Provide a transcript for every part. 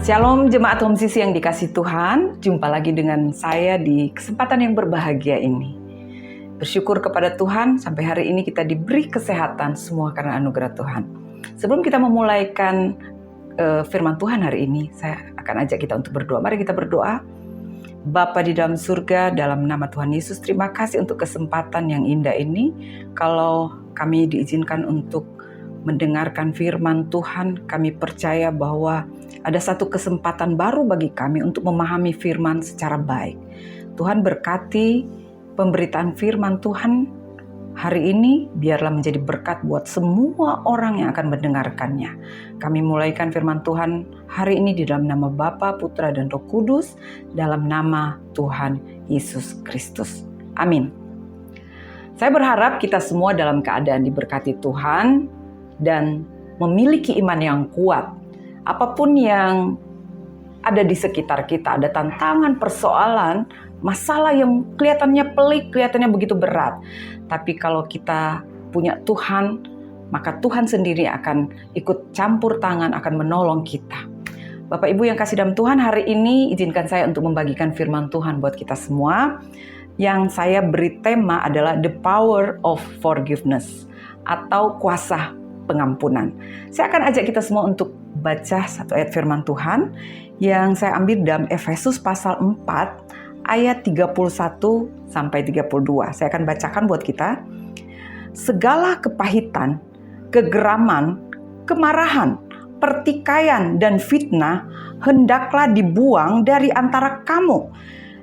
Shalom jemaat Home Sisi yang dikasih Tuhan, jumpa lagi dengan saya di kesempatan yang berbahagia ini. Bersyukur kepada Tuhan sampai hari ini kita diberi kesehatan semua karena anugerah Tuhan. Sebelum kita memulaikan firman Tuhan hari ini, saya akan ajak kita untuk berdoa. Mari kita berdoa. Bapa di dalam surga, dalam nama Tuhan Yesus, terima kasih untuk kesempatan yang indah ini. Kalau kami diizinkan untuk mendengarkan firman Tuhan, kami percaya bahwa ada satu kesempatan baru bagi kami untuk memahami firman secara baik. Tuhan berkati pemberitaan firman Tuhan hari ini, biarlah menjadi berkat buat semua orang yang akan mendengarkannya. Kami mulaikan firman Tuhan hari ini di dalam nama Bapa, Putra, dan Roh Kudus, dalam nama Tuhan Yesus Kristus. Amin. Saya berharap kita semua dalam keadaan diberkati Tuhan dan memiliki iman yang kuat. Apapun yang ada di sekitar kita, ada tantangan, persoalan, masalah yang kelihatannya pelik, kelihatannya begitu berat. Tapi kalau kita punya Tuhan, maka Tuhan sendiri akan ikut campur tangan, akan menolong kita. Bapak Ibu yang kasih dalam Tuhan, hari ini izinkan saya untuk membagikan firman Tuhan buat kita semua. Yang saya beri tema adalah The Power of Forgiveness, atau kuasa pengampunan. Saya akan ajak kita semua untuk baca satu ayat firman Tuhan yang saya ambil dalam Efesus pasal 4 ayat 31 sampai 32. Saya akan bacakan buat kita. Segala kepahitan, kegeraman, kemarahan, pertikaian dan fitnah hendaklah dibuang dari antara kamu.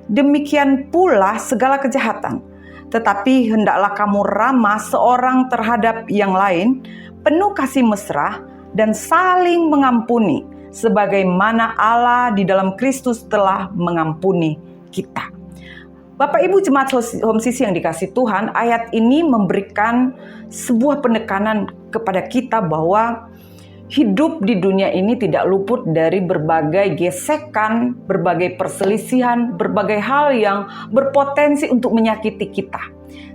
Demikian pula segala kejahatan. Tetapi hendaklah kamu ramah seorang terhadap yang lain, penuh kasih mesra dan saling mengampuni, sebagaimana Allah di dalam Kristus telah mengampuni kita. Bapak Ibu jemaat Home Sisi yang dikasih Tuhan, ayat ini memberikan sebuah penekanan kepada kita bahwa hidup di dunia ini tidak luput dari berbagai gesekan, berbagai perselisihan, berbagai hal yang berpotensi untuk menyakiti kita.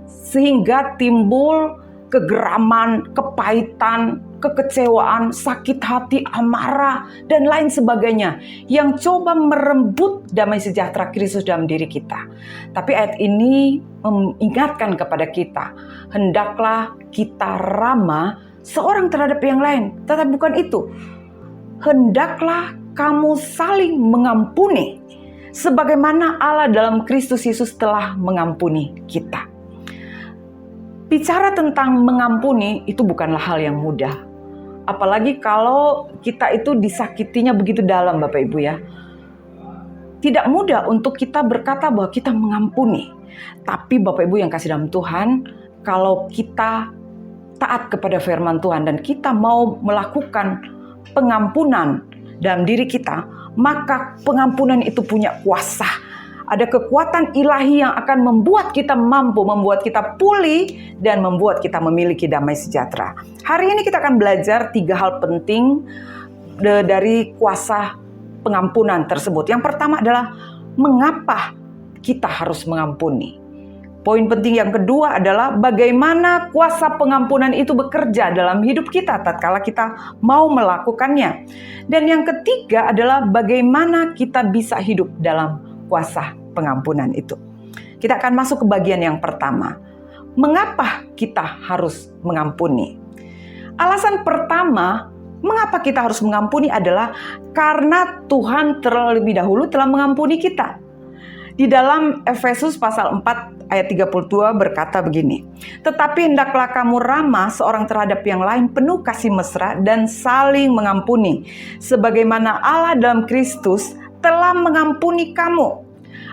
Sehingga timbul kegeraman, kepahitan, kekecewaan, sakit hati, amarah, dan lain sebagainya yang coba merembut damai sejahtera Kristus dalam diri kita. Tapi ayat ini mengingatkan kepada kita, hendaklah kita ramah seorang terhadap yang lain. Tetapi bukan itu, hendaklah kamu saling mengampuni, sebagaimana Allah dalam Kristus Yesus telah mengampuni kita. Bicara tentang mengampuni itu bukanlah hal yang mudah. Apalagi kalau kita itu disakitinya begitu dalam, Bapak Ibu ya. Tidak mudah untuk kita berkata bahwa kita mengampuni. Tapi Bapak Ibu yang kasih dalam Tuhan, kalau kita taat kepada firman Tuhan dan kita mau melakukan pengampunan dalam diri kita, maka pengampunan itu punya kuasa. Ada kekuatan ilahi yang akan membuat kita mampu, membuat kita pulih, dan membuat kita memiliki damai sejahtera. Hari ini kita akan belajar 3 hal penting dari kuasa pengampunan tersebut. Yang pertama adalah mengapa kita harus mengampuni. Poin penting yang kedua adalah bagaimana kuasa pengampunan itu bekerja dalam hidup kita tatkala kita mau melakukannya. Dan yang ketiga adalah bagaimana kita bisa hidup dalam kuasa pengampunan itu. Kita akan masuk ke bagian yang pertama. Mengapa kita harus mengampuni? Alasan pertama, mengapa kita harus mengampuni adalah karena Tuhan terlebih dahulu telah mengampuni kita. Di dalam Efesus pasal 4 ayat 32 berkata begini, tetapi hendaklah kamu ramah seorang terhadap yang lain, penuh kasih mesra dan saling mengampuni, sebagaimana Allah dalam Kristus telah mengampuni kamu.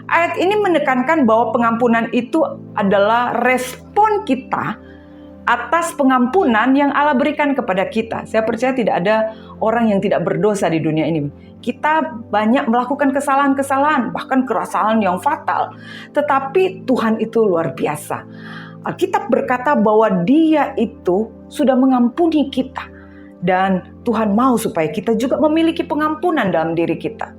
Ayat ini menekankan bahwa pengampunan itu adalah respon kita atas pengampunan yang Allah berikan kepada kita. Saya percaya tidak ada orang yang tidak berdosa di dunia ini. Kita banyak melakukan kesalahan-kesalahan, bahkan kesalahan yang fatal. Tetapi Tuhan itu luar biasa. Alkitab berkata bahwa Dia itu sudah mengampuni kita. Dan Tuhan mau supaya kita juga memiliki pengampunan dalam diri kita.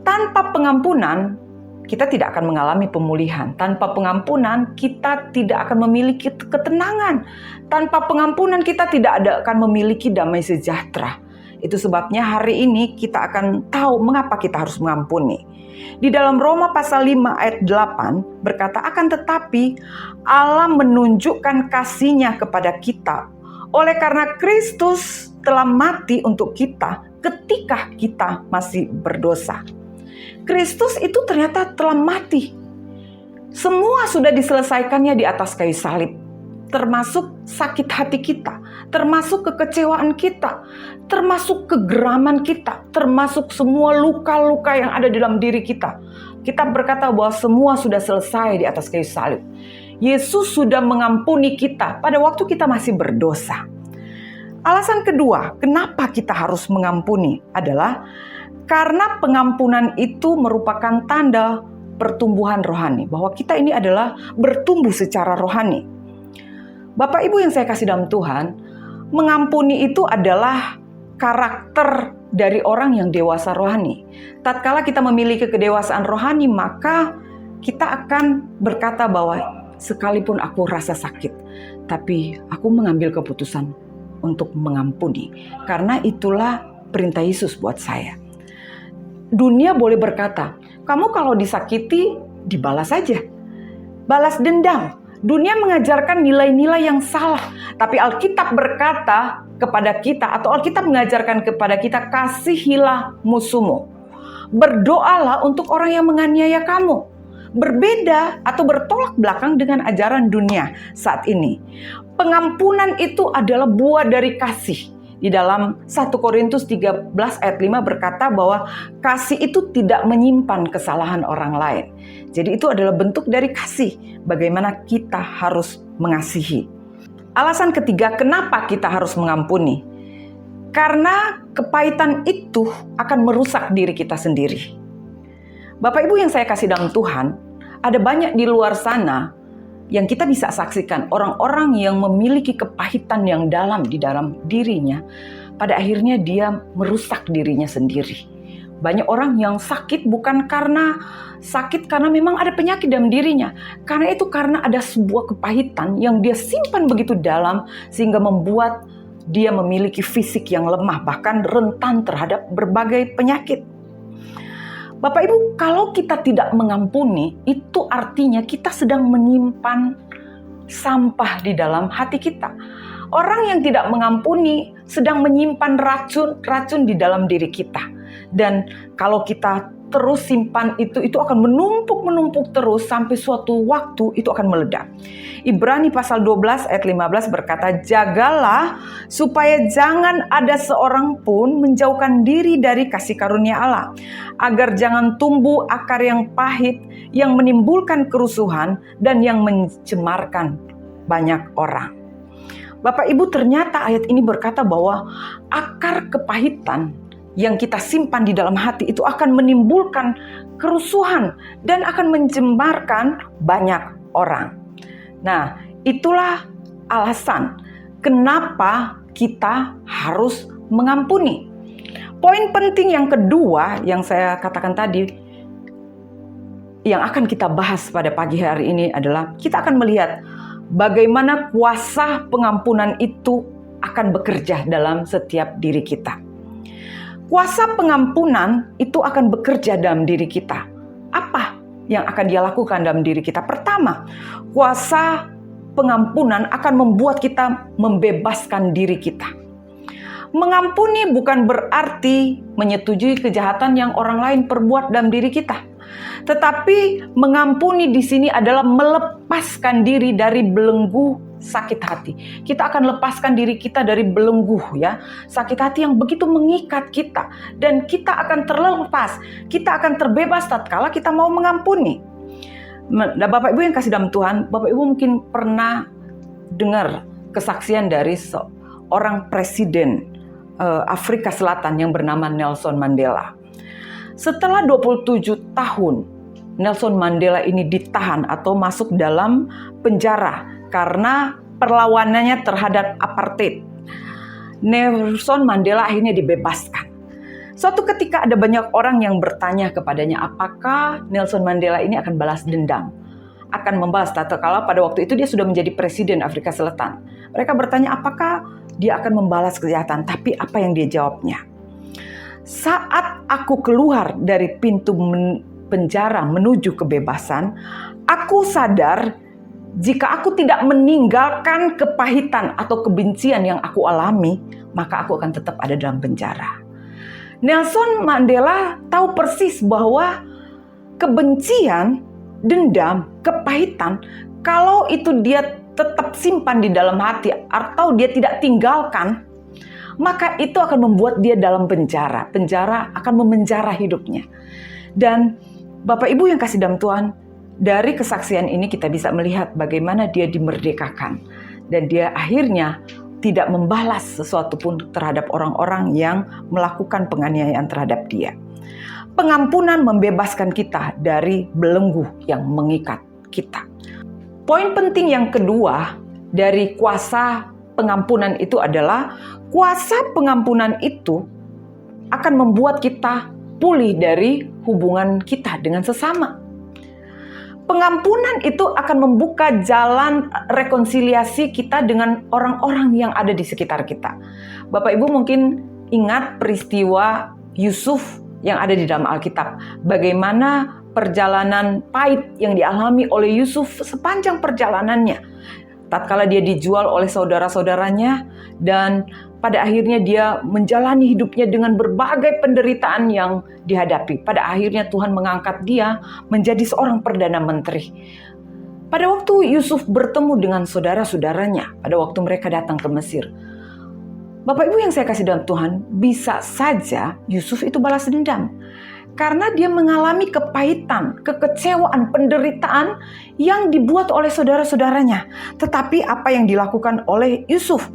Tanpa pengampunan, kita tidak akan mengalami pemulihan. Tanpa pengampunan, kita tidak akan memiliki ketenangan. Tanpa pengampunan, kita tidak akan memiliki damai sejahtera. Itu sebabnya hari ini kita akan tahu mengapa kita harus mengampuni. Di dalam Roma pasal 5 ayat 8 berkata, akan tetapi Allah menunjukkan kasih-Nya kepada kita oleh karena Kristus telah mati untuk kita ketika kita masih berdosa. Kristus itu ternyata telah mati. Semua sudah diselesaikannya di atas kayu salib. Termasuk sakit hati kita, termasuk kekecewaan kita, termasuk kegeraman kita, termasuk semua luka-luka yang ada dalam diri kita. Kita berkata bahwa semua sudah selesai di atas kayu salib. Yesus sudah mengampuni kita pada waktu kita masih berdosa. Alasan kedua, kenapa kita harus mengampuni adalah karena pengampunan itu merupakan tanda pertumbuhan rohani, bahwa kita ini adalah bertumbuh secara rohani. Bapak Ibu yang saya kasih dalam Tuhan, mengampuni itu adalah karakter dari orang yang dewasa rohani. Tatkala kita memiliki kedewasaan rohani, maka kita akan berkata bahwa sekalipun aku rasa sakit, tapi aku mengambil keputusan untuk mengampuni. Karena itulah perintah Yesus buat saya. Dunia boleh berkata, kamu kalau disakiti, dibalas saja. Balas dendam. Dunia mengajarkan nilai-nilai yang salah. Tapi Alkitab berkata kepada kita, atau Alkitab mengajarkan kepada kita, kasihilah musuhmu. Berdoalah untuk orang yang menganiaya kamu. Berbeda atau bertolak belakang dengan ajaran dunia saat ini. Pengampunan itu adalah buah dari kasih. Di dalam 1 Korintus 13 ayat 5 berkata bahwa kasih itu tidak menyimpan kesalahan orang lain. Jadi itu adalah bentuk dari kasih. Bagaimana kita harus mengasihi. Alasan ketiga, kenapa kita harus mengampuni? Karena kepahitan itu akan merusak diri kita sendiri. Bapak Ibu yang saya kasih dalam Tuhan, ada banyak di luar sana yang kita bisa saksikan, orang-orang yang memiliki kepahitan yang dalam di dalam dirinya, pada akhirnya dia merusak dirinya sendiri. Banyak orang yang sakit bukan karena sakit karena memang ada penyakit dalam dirinya. Karena itu karena ada sebuah kepahitan yang dia simpan begitu dalam sehingga membuat dia memiliki fisik yang lemah, bahkan rentan terhadap berbagai penyakit. Bapak Ibu, kalau kita tidak mengampuni, itu artinya kita sedang menyimpan sampah di dalam hati kita. Orang yang tidak mengampuni sedang menyimpan racun di dalam diri kita. Dan kalau kita terus simpan itu akan menumpuk terus sampai suatu waktu itu akan meledak. Ibrani pasal 12 ayat 15 berkata, jagalah supaya jangan ada seorang pun menjauhkan diri dari kasih karunia Allah, agar jangan tumbuh akar yang pahit yang menimbulkan kerusuhan dan yang mencemarkan banyak orang. Bapak Ibu, ternyata ayat ini berkata bahwa akar kepahitan yang kita simpan di dalam hati itu akan menimbulkan kerusuhan dan akan mencemarkan banyak orang. Nah, itulah alasan kenapa kita harus mengampuni. Poin penting yang kedua yang saya katakan tadi, yang akan kita bahas pada pagi hari ini adalah kita akan melihat bagaimana kuasa pengampunan itu akan bekerja dalam setiap diri kita. Kuasa pengampunan itu akan bekerja dalam diri kita. Apa yang akan dia lakukan dalam diri kita? Pertama, kuasa pengampunan akan membuat kita membebaskan diri kita. Mengampuni bukan berarti menyetujui kejahatan yang orang lain perbuat dalam diri kita. Tetapi mengampuni di sini adalah melepaskan diri dari belenggu sakit hati. Kita akan lepaskan diri kita dari belenggu, ya, sakit hati yang begitu mengikat kita, dan kita akan terlepas, kita akan terbebas tatkala kita mau mengampuni. Nah, Bapak Ibu yang kasih dalam Tuhan, Bapak Ibu mungkin pernah dengar kesaksian dari seorang presiden Afrika Selatan yang bernama Nelson Mandela. Setelah 27 tahun Nelson Mandela ini ditahan atau masuk dalam penjara karena perlawanannya terhadap apartheid. Nelson Mandela akhirnya dibebaskan. Suatu ketika ada banyak orang yang bertanya kepadanya, apakah Nelson Mandela ini akan balas dendam? Akan membalas tatkala pada waktu itu dia sudah menjadi presiden Afrika Selatan. Mereka bertanya, apakah dia akan membalas kejahatan. Tapi apa yang dia jawabnya? Saat aku keluar dari pintu penjara menuju kebebasan, aku sadar jika aku tidak meninggalkan kepahitan atau kebencian yang aku alami, maka aku akan tetap ada dalam penjara. Nelson Mandela tahu persis bahwa kebencian, dendam, kepahitan, kalau itu dia tetap simpan di dalam hati atau dia tidak tinggalkan, maka itu akan membuat dia dalam penjara. Penjara akan memenjara hidupnya. Dan Bapak Ibu yang kasih dalam Tuhan, dari kesaksian ini kita bisa melihat bagaimana dia dimerdekakan. Dan dia akhirnya tidak membalas sesuatu pun terhadap orang-orang yang melakukan penganiayaan terhadap dia. Pengampunan membebaskan kita dari belenggu yang mengikat kita. Poin penting yang kedua dari kuasa pengampunan itu adalah kuasa pengampunan itu akan membuat kita pulih dari hubungan kita dengan sesama. Pengampunan itu akan membuka jalan rekonsiliasi kita dengan orang-orang yang ada di sekitar kita. Bapak Ibu mungkin ingat peristiwa Yusuf yang ada di dalam Alkitab. Bagaimana perjalanan pahit yang dialami oleh Yusuf sepanjang perjalanannya. Tatkala dia dijual oleh saudara-saudaranya dan pada akhirnya dia menjalani hidupnya dengan berbagai penderitaan yang dihadapi. Pada akhirnya Tuhan mengangkat dia menjadi seorang perdana menteri. Pada waktu Yusuf bertemu dengan saudara-saudaranya, pada waktu mereka datang ke Mesir, Bapak Ibu yang saya kasih dalam Tuhan, bisa saja Yusuf itu balas dendam. Karena dia mengalami kepahitan, kekecewaan, penderitaan yang dibuat oleh saudara-saudaranya. Tetapi apa yang dilakukan oleh Yusuf?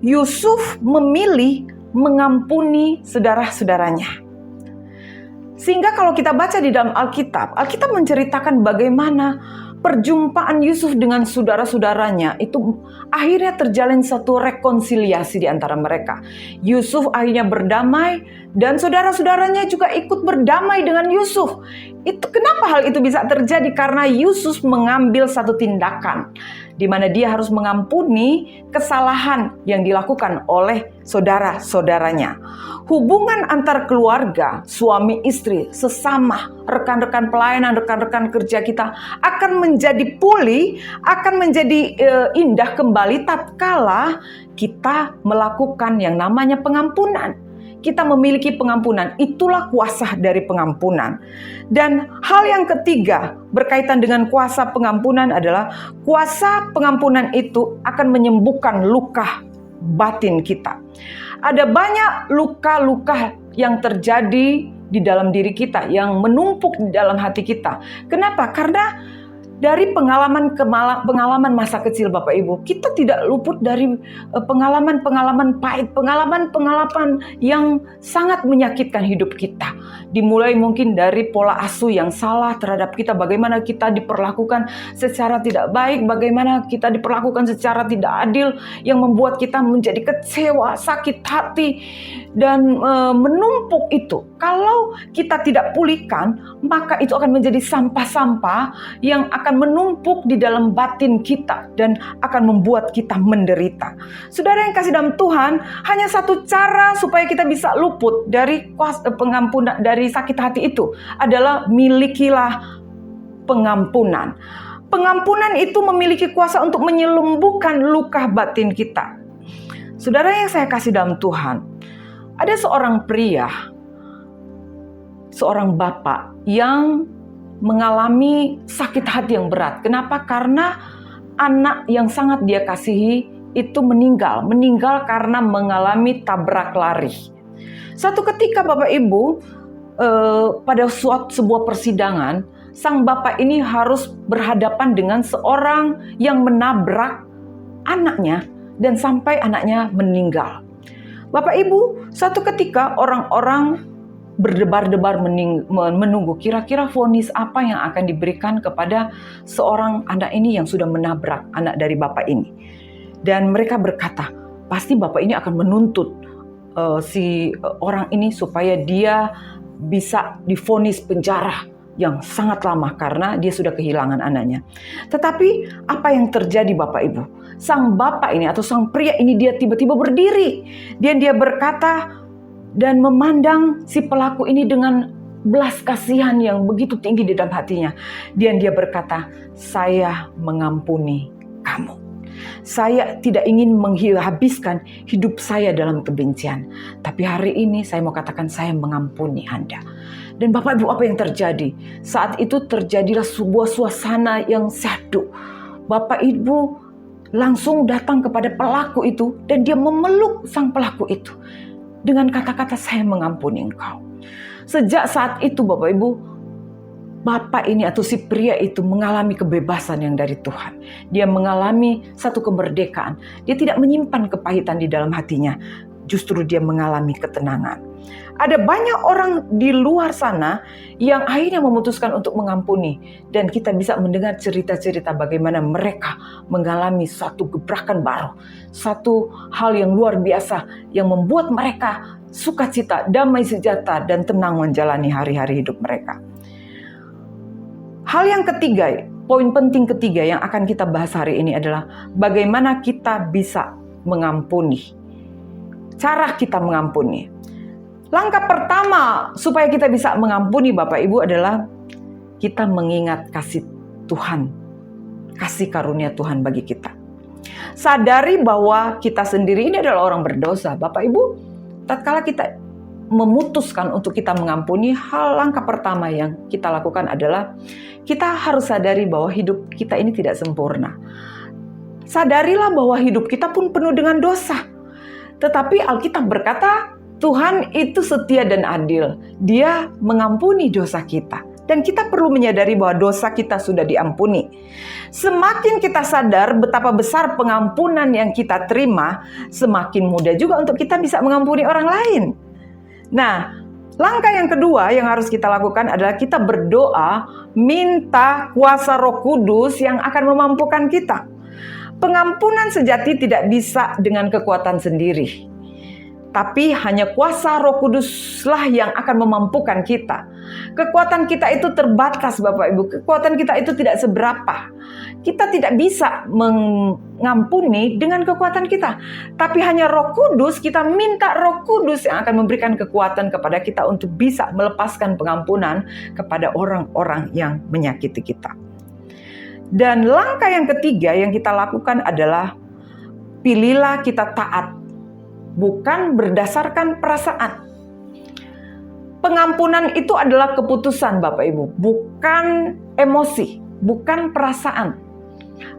Yusuf memilih mengampuni saudara-saudaranya. Sehingga kalau kita baca di dalam Alkitab, Alkitab menceritakan bagaimana perjumpaan Yusuf dengan saudara-saudaranya itu akhirnya terjalin satu rekonsiliasi di antara mereka. Yusuf akhirnya berdamai dan saudara-saudaranya juga ikut berdamai dengan Yusuf. Itu kenapa hal itu bisa terjadi? Karena Yusuf mengambil satu tindakan di mana dia harus mengampuni kesalahan yang dilakukan oleh saudara-saudaranya. Hubungan antar keluarga, suami istri, sesama, rekan-rekan pelayanan, rekan-rekan kerja kita akan menjadi pulih, akan menjadi indah kembali tatkala kita melakukan yang namanya pengampunan. Kita memiliki pengampunan, itulah kuasa dari pengampunan. Dan hal yang ketiga berkaitan dengan kuasa pengampunan adalah kuasa pengampunan itu akan menyembuhkan luka batin kita. Ada banyak luka-luka yang terjadi di dalam diri kita, yang menumpuk di dalam hati kita. Kenapa? Karena dari pengalaman masa kecil Bapak Ibu, kita tidak luput dari pengalaman-pengalaman pahit, pengalaman-pengalaman yang sangat menyakitkan hidup kita. Dimulai mungkin dari pola asuh yang salah terhadap kita, bagaimana kita diperlakukan secara tidak baik, bagaimana kita diperlakukan secara tidak adil, yang membuat kita menjadi kecewa, sakit hati, dan menumpuk itu. Kalau kita tidak pulihkan, maka itu akan menjadi sampah-sampah yang akan menumpuk di dalam batin kita dan akan membuat kita menderita. Saudara yang kasih dalam Tuhan, hanya satu cara supaya kita bisa luput dari pengampunan, dari sakit hati itu adalah milikilah pengampunan. Pengampunan itu memiliki kuasa untuk menyembuhkan luka batin kita. Saudara yang saya kasih dalam Tuhan, ada seorang pria, seorang bapak yang mengalami sakit hati yang berat. Kenapa? Karena anak yang sangat dia kasihi itu meninggal karena mengalami tabrak lari. Suatu ketika Bapak Ibu, pada sebuah persidangan, sang bapak ini harus berhadapan dengan seorang yang menabrak anaknya dan sampai anaknya meninggal. Bapak Ibu, suatu ketika orang-orang berdebar-debar menunggu kira-kira vonis apa yang akan diberikan kepada seorang anak ini yang sudah menabrak anak dari bapak ini. Dan mereka berkata, pasti bapak ini akan menuntut si orang ini supaya dia bisa divonis penjara yang sangat lama karena dia sudah kehilangan anaknya. Tetapi apa yang terjadi Bapak Ibu? Sang bapak ini atau sang pria ini dia tiba-tiba berdiri. Dia berkata dan memandang si pelaku ini dengan belas kasihan yang begitu tinggi di dalam hatinya. Dan dia berkata, "Saya mengampuni kamu. Saya tidak ingin menghabiskan hidup saya dalam kebencian. Tapi hari ini saya mau katakan saya mengampuni Anda." Dan Bapak Ibu, apa yang terjadi? Saat itu terjadilah sebuah suasana yang syahdu. Bapak Ibu langsung datang kepada pelaku itu dan dia memeluk sang pelaku itu dengan kata-kata, "Saya mengampuni engkau." Sejak saat itu Bapak Ibu, bapak ini atau si pria itu mengalami kebebasan yang dari Tuhan. Dia mengalami satu kemerdekaan. Dia tidak menyimpan kepahitan di dalam hatinya. Justru dia mengalami ketenangan. Ada banyak orang di luar sana yang akhirnya memutuskan untuk mengampuni. Dan kita bisa mendengar cerita-cerita bagaimana mereka mengalami satu gebrakan baru. Satu hal yang luar biasa yang membuat mereka sukacita, damai sejahtera, dan tenang menjalani hari-hari hidup mereka. Hal yang ketiga, poin penting ketiga yang akan kita bahas hari ini adalah bagaimana kita bisa mengampuni. Cara kita mengampuni. Langkah pertama supaya kita bisa mengampuni Bapak Ibu adalah kita mengingat kasih Tuhan, kasih karunia Tuhan bagi kita. Sadari bahwa kita sendiri ini adalah orang berdosa. Bapak Ibu, tatkala kita memutuskan untuk kita mengampuni, langkah pertama yang kita lakukan adalah kita harus sadari bahwa hidup kita ini tidak sempurna. Sadarilah bahwa hidup kita pun penuh dengan dosa. Tetapi Alkitab berkata, Tuhan itu setia dan adil. Dia mengampuni dosa kita. Dan kita perlu menyadari bahwa dosa kita sudah diampuni. Semakin kita sadar betapa besar pengampunan yang kita terima, semakin mudah juga untuk kita bisa mengampuni orang lain. Nah, langkah yang kedua yang harus kita lakukan adalah kita berdoa, minta kuasa Roh Kudus yang akan memampukan kita. Pengampunan sejati tidak bisa dengan kekuatan sendiri. Tapi hanya kuasa Roh Kuduslah yang akan memampukan kita. Kekuatan kita itu terbatas Bapak Ibu. Kekuatan kita itu tidak seberapa. Kita tidak bisa mengampuni dengan kekuatan kita. Tapi hanya Roh Kudus, kita minta Roh Kudus yang akan memberikan kekuatan kepada kita untuk bisa melepaskan pengampunan kepada orang-orang yang menyakiti kita. Dan langkah yang ketiga yang kita lakukan adalah pilihlah kita taat, bukan berdasarkan perasaan. Pengampunan itu adalah keputusan Bapak Ibu, bukan emosi, bukan perasaan.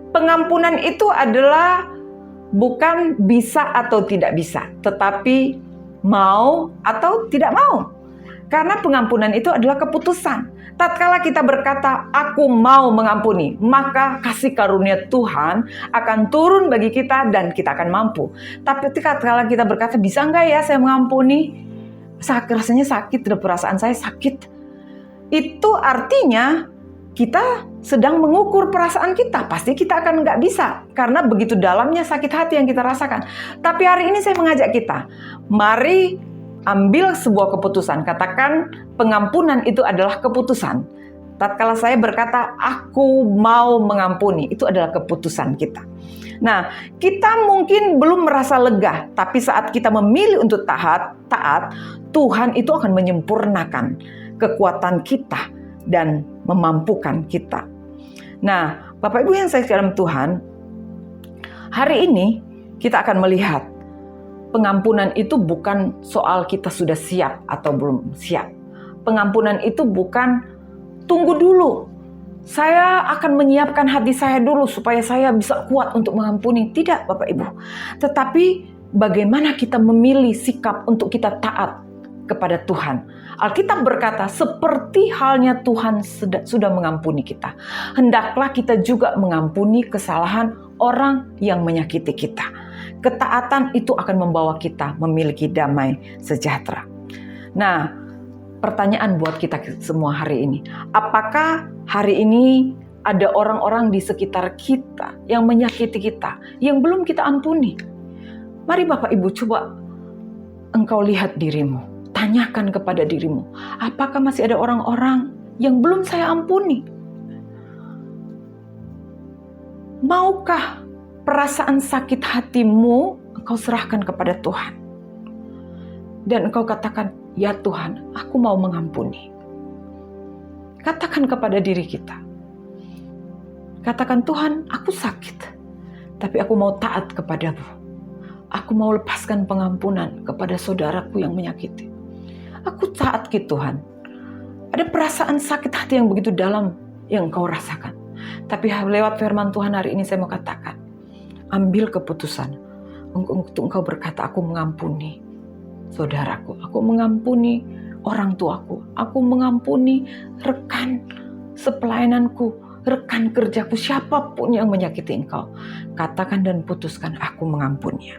Pengampunan itu adalah bukan bisa atau tidak bisa, tetapi mau atau tidak mau. Karena pengampunan itu adalah keputusan. Tatkala kita berkata, aku mau mengampuni, maka kasih karunia Tuhan akan turun bagi kita dan kita akan mampu. Tapi tatkala kita berkata, bisa enggak ya saya mengampuni? Rasanya sakit, perasaan saya sakit. Itu artinya kita sedang mengukur perasaan kita. Pasti kita akan enggak bisa. Karena begitu dalamnya sakit hati yang kita rasakan. Tapi hari ini saya mengajak kita, mari ambil sebuah keputusan. Katakan pengampunan itu adalah keputusan. Tatkala saya berkata aku mau mengampuni, itu adalah keputusan kita. Nah, kita mungkin belum merasa lega, tapi saat kita memilih untuk taat, Tuhan itu akan menyempurnakan kekuatan kita dan memampukan kita. Nah, Bapak Ibu yang saya dalam Tuhan, hari ini kita akan melihat pengampunan itu bukan soal kita sudah siap atau belum siap. Pengampunan itu bukan tunggu dulu. Saya akan menyiapkan hati saya dulu supaya saya bisa kuat untuk mengampuni. Tidak Bapak Ibu. Tetapi bagaimana kita memilih sikap untuk kita taat kepada Tuhan. Alkitab berkata seperti halnya Tuhan sudah mengampuni kita. Hendaklah kita juga mengampuni kesalahan orang yang menyakiti kita. Ketaatan itu akan membawa kita memiliki damai sejahtera. Nah, pertanyaan buat kita semua hari ini. Apakah hari ini ada orang-orang di sekitar kita yang menyakiti kita, yang belum kita ampuni? Mari Bapak Ibu coba engkau lihat dirimu. Tanyakan kepada dirimu. Apakah masih ada orang-orang yang belum saya ampuni? Maukah perasaan sakit hatimu engkau serahkan kepada Tuhan? Dan engkau katakan, ya Tuhan, aku mau mengampuni. Katakan kepada diri kita. Katakan, Tuhan, aku sakit, tapi aku mau taat kepadamu. Aku mau lepaskan pengampunan kepada saudaraku yang menyakiti. Aku taat ke Tuhan. Ada perasaan sakit hati yang begitu dalam yang engkau rasakan. Tapi lewat firman Tuhan hari ini saya mau katakan, ambil keputusan untuk engkau berkata, aku mengampuni saudaraku, aku mengampuni orang tuaku, aku mengampuni rekan sepelayananku, rekan kerjaku, siapapun yang menyakiti engkau. Katakan dan putuskan, aku mengampuninya.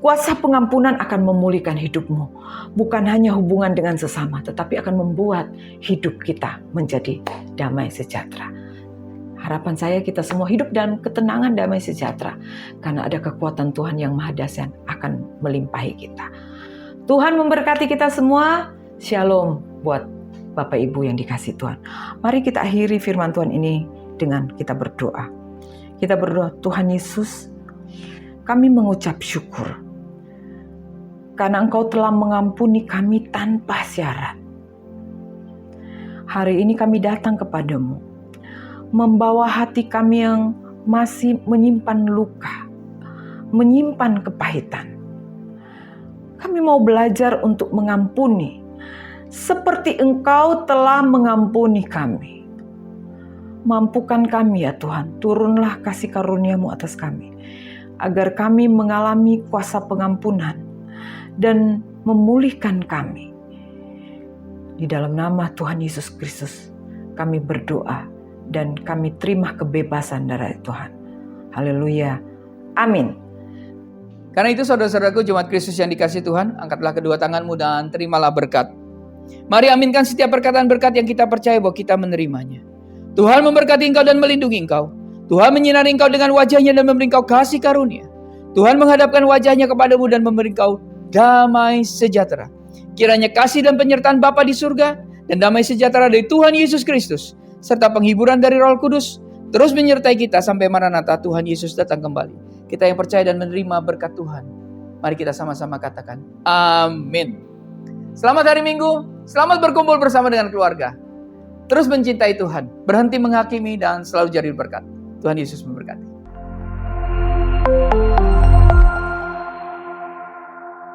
Kuasa pengampunan akan memulihkan hidupmu. Bukan hanya hubungan dengan sesama, tetapi akan membuat hidup kita menjadi damai sejahtera. Harapan saya kita semua hidup dalam ketenangan damai sejahtera. Karena ada kekuatan Tuhan yang Maha Dahsyat akan melimpahi kita. Tuhan memberkati kita semua. Shalom buat Bapak Ibu yang dikasih Tuhan. Mari kita akhiri firman Tuhan ini dengan kita berdoa. Kita berdoa, Tuhan Yesus, kami mengucap syukur. Karena Engkau telah mengampuni kami tanpa syarat. Hari ini kami datang kepadamu, membawa hati kami yang masih menyimpan luka, menyimpan kepahitan. Kami mau belajar untuk mengampuni, seperti Engkau telah mengampuni kami. Mampukan kami ya Tuhan, turunlah kasih karunia-Mu atas kami, agar kami mengalami kuasa pengampunan dan memulihkan kami. Di dalam nama Tuhan Yesus Kristus, kami berdoa dan kami terima kebebasan dari Tuhan. Haleluya. Amin. Karena itu saudara-saudaraku jemaat Kristus yang dikasihi Tuhan, angkatlah kedua tanganmu dan terimalah berkat. Mari aminkan setiap perkataan berkat yang kita percaya bahwa kita menerimanya. Tuhan memberkati engkau dan melindungi engkau. Tuhan menyinari engkau dengan wajahnya dan memberi engkau kasih karunia. Tuhan menghadapkan wajahnya kepadamu dan memberi engkau damai sejahtera. Kiranya kasih dan penyertaan Bapa di surga dan damai sejahtera dari Tuhan Yesus Kristus serta penghiburan dari Roh Kudus terus menyertai kita sampai Maranatha Tuhan Yesus datang kembali. Kita yang percaya dan menerima berkat Tuhan, mari kita sama-sama katakan amin. Selamat hari Minggu, selamat berkumpul bersama dengan keluarga. Terus mencintai Tuhan, berhenti menghakimi dan selalu jadi berkat. Tuhan Yesus memberkati.